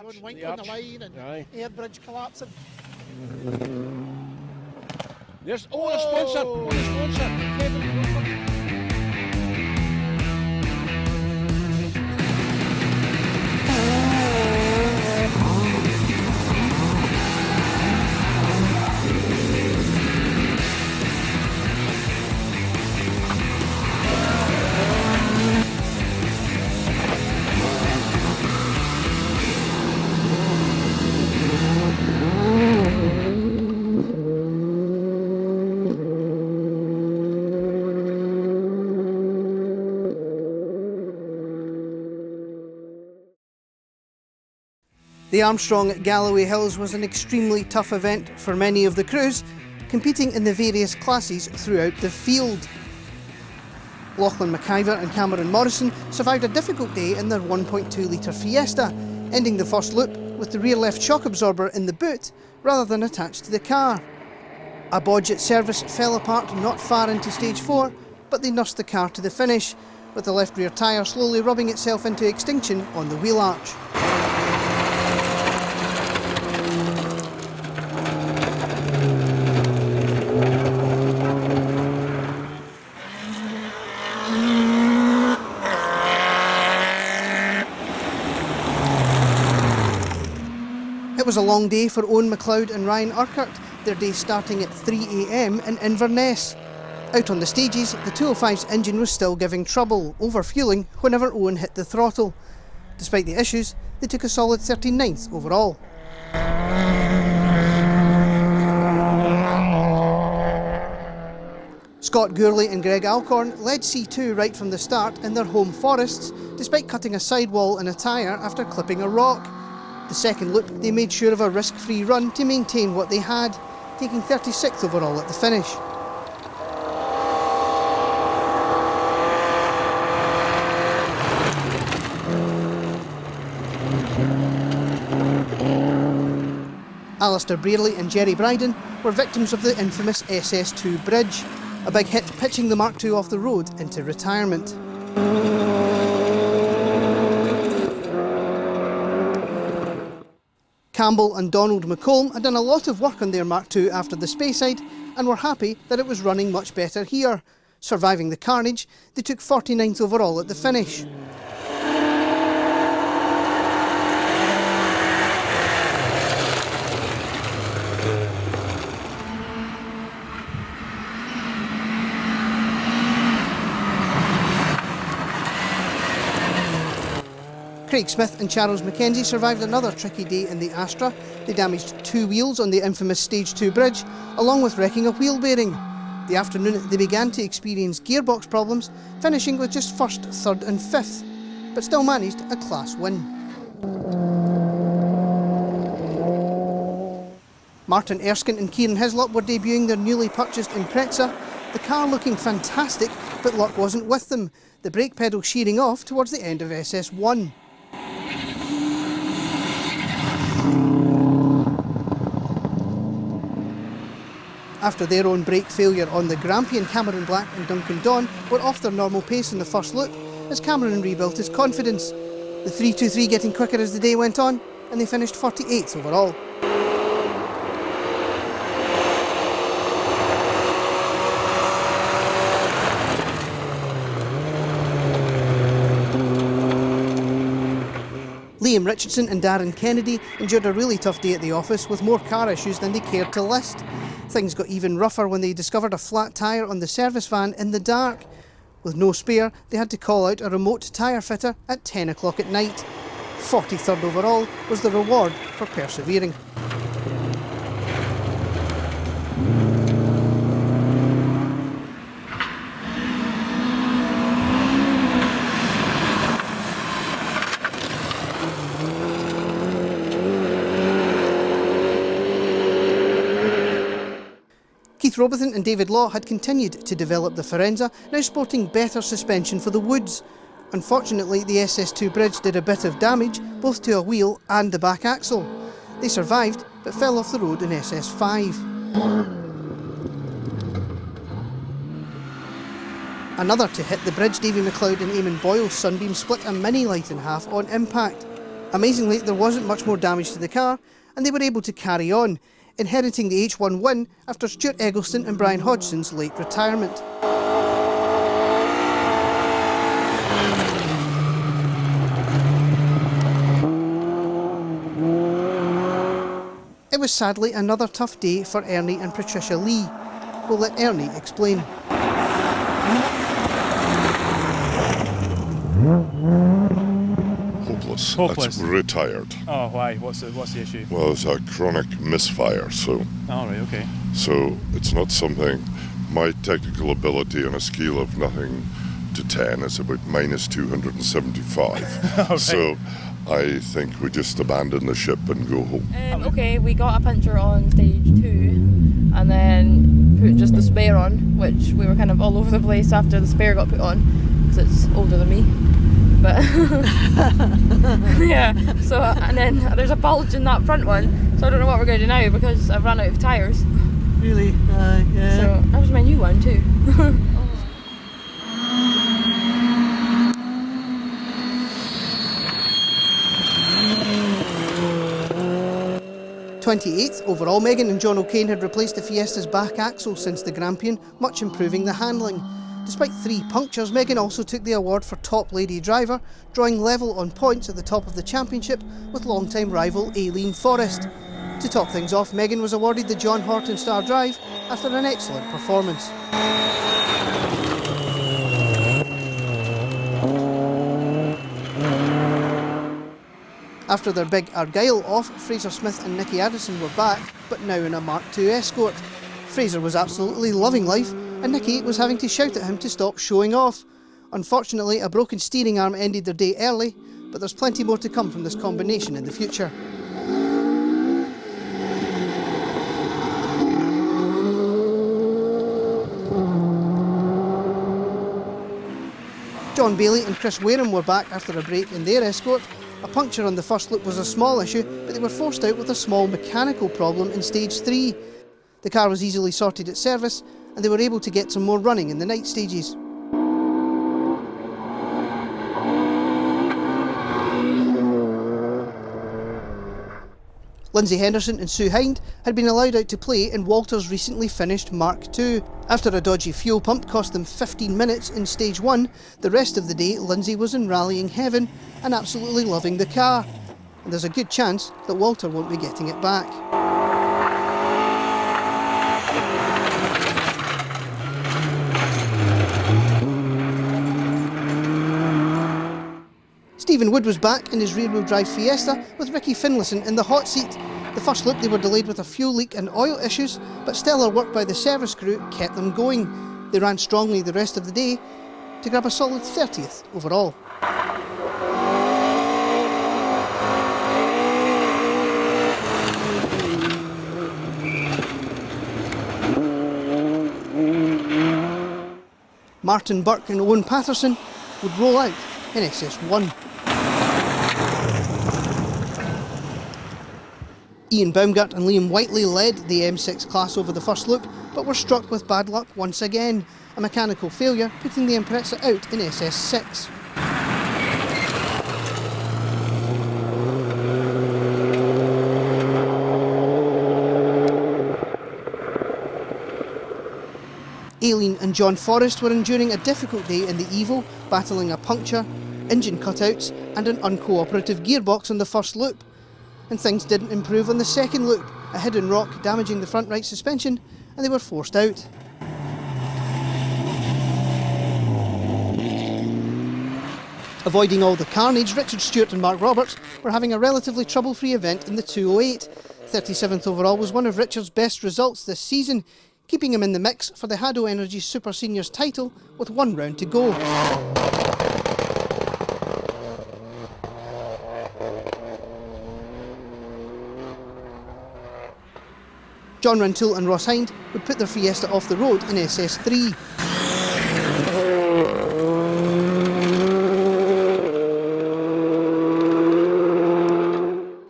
Going wink on the line and air bridge collapsing. There's the sponsor. Kevin Roper. The Armstrong at Galloway Hills was an extremely tough event for many of the crews, competing in the various classes throughout the field. Lachlan McIver and Cameron Morrison survived a difficult day in their 1.2 litre Fiesta, ending the first loop with the rear left shock absorber in the boot rather than attached to the car. A bodge at service fell apart not far into stage 4, but they nursed the car to the finish, with the left rear tyre slowly rubbing itself into extinction on the wheel arch. It was a long day for Owen McLeod and Ryan Urquhart, their day starting at 3 AM in Inverness. Out on the stages, the 205's engine was still giving trouble, overfueling whenever Owen hit the throttle. Despite the issues, they took a solid 39th overall. Scott Gourley and Greg Alcorn led C2 right from the start in their home forests, despite cutting a sidewall and a tyre after clipping a rock. The second loop, they made sure of a risk-free run to maintain what they had, taking 36th overall at the finish. Alistair Brearley and Jerry Bryden were victims of the infamous SS2 bridge, a big hit pitching the Mark II off the road into retirement. Campbell and Donald McComb had done a lot of work on their Mark II after the Speyside and were happy that it was running much better here. Surviving the carnage, they took 49th overall at the finish. Craig Smith and Charles Mackenzie survived another tricky day in the Astra. They damaged 2 wheels on the infamous Stage 2 bridge, along with wrecking a wheel bearing. The afternoon they began to experience gearbox problems, finishing with just 1st, 3rd and 5th, but still managed a class win. Martin Erskine and Kieran Hislop were debuting their newly purchased Impreza, the car looking fantastic, but luck wasn't with them, the brake pedal shearing off towards the end of SS1. After their own brake failure on the Grampian, Cameron Black and Duncan Don were off their normal pace in the first loop as Cameron rebuilt his confidence. The 323 getting quicker as the day went on, and they finished 48th overall. Liam Richardson and Darren Kennedy endured a really tough day at the office with more car issues than they cared to list. Things got even rougher when they discovered a flat tyre on the service van in the dark. With no spare, they had to call out a remote tyre fitter at 10 o'clock at night. 43rd overall was the reward for persevering. Keith Robertson and David Law had continued to develop the Forenza, now sporting better suspension for the woods. Unfortunately, the SS2 bridge did a bit of damage, both to a wheel and the back axle. They survived, but fell off the road in SS5. Another to hit the bridge, Davy McLeod and Eamon Boyle's Sunbeam split a mini light in half on impact. Amazingly, there wasn't much more damage to the car, and they were able to carry on, inheriting the H1 win after Stuart Eggleston and Brian Hodgson's late retirement. It was sadly another tough day for Ernie and Patricia Lee. We'll let Ernie explain. Hopeless. It's retired. Oh, why? What's the issue? Well, it's a chronic misfire, so... Oh, right, okay. So it's not something... My technical ability on a scale of nothing to 10 is about minus 275. Right. So I think we just abandon the ship and go home. Okay, we got a puncture on stage 2 and then put just the spare on, which we were kind of all over the place after the spare got put on, because it's older than me. But yeah, so and then there's a bulge in that front one, so I don't know what we're going to do now because I've run out of tyres. Really? Yeah. So that was my new one too. 28th overall, Megan and John O'Kane had replaced the Fiesta's back axle since the Grampian, much improving the handling. Despite 3 punctures, Megan also took the award for top lady driver, drawing level on points at the top of the championship with longtime rival Aileen Forrest. To top things off, Megan was awarded the John Horton Star Drive after an excellent performance. After their big Argyll off, Fraser Smith and Nicky Addison were back, but now in a Mark II Escort. Fraser was absolutely loving life, and Nicky was having to shout at him to stop showing off. Unfortunately, a broken steering arm ended their day early, but there's plenty more to come from this combination in the future. John Bailey and Chris Wareham were back after a break in their Escort. A puncture on the first loop was a small issue, but they were forced out with a small mechanical problem in stage 3. The car was easily sorted at service, and they were able to get some more running in the night stages. Lindsay Henderson and Sue Hind had been allowed out to play in Walter's recently finished Mark II. After a dodgy fuel pump cost them 15 minutes in stage 1, the rest of the day Lindsay was in rallying heaven and absolutely loving the car. And there's a good chance that Walter won't be getting it back. Stephen Wood was back in his rear-wheel drive Fiesta with Ricky Finlayson in the hot seat. The first loop they were delayed with a fuel leak and oil issues, but stellar work by the service crew kept them going. They ran strongly the rest of the day to grab a solid 30th overall. Martin Burke and Owen Patterson would roll out in SS1. Ian Baumgart and Liam Whiteley led the M6 class over the first loop, but were struck with bad luck once again, a mechanical failure putting the Impreza out in SS6. Aileen and John Forrest were enduring a difficult day in the Evo, battling a puncture, engine cutouts and an uncooperative gearbox on the first loop. And things didn't improve on the second loop, a hidden rock damaging the front right suspension, and they were forced out. Avoiding all the carnage, Richard Stewart and Mark Roberts were having a relatively trouble-free event in the 208. 37th overall was one of Richard's best results this season, keeping him in the mix for the Haddo Energy Super Seniors title with 1 round to go. John Rantoul and Ross Hind would put their Fiesta off the road in SS3.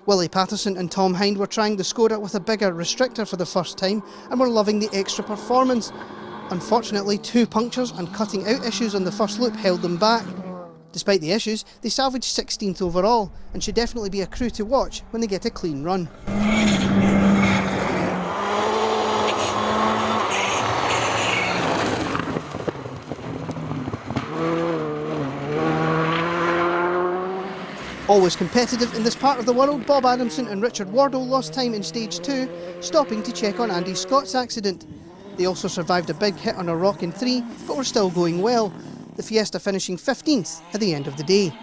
Willie Patterson and Tom Hind were trying the Skoda with a bigger restrictor for the first time and were loving the extra performance. Unfortunately, 2 punctures and cutting out issues on the first loop held them back. Despite the issues, they salvaged 16th overall and should definitely be a crew to watch when they get a clean run. Always competitive in this part of the world, Bob Adamson and Richard Wardle lost time in stage 2, stopping to check on Andy Scott's accident. They also survived a big hit on a rock in 3, but were still going well, the Fiesta finishing 15th at the end of the day.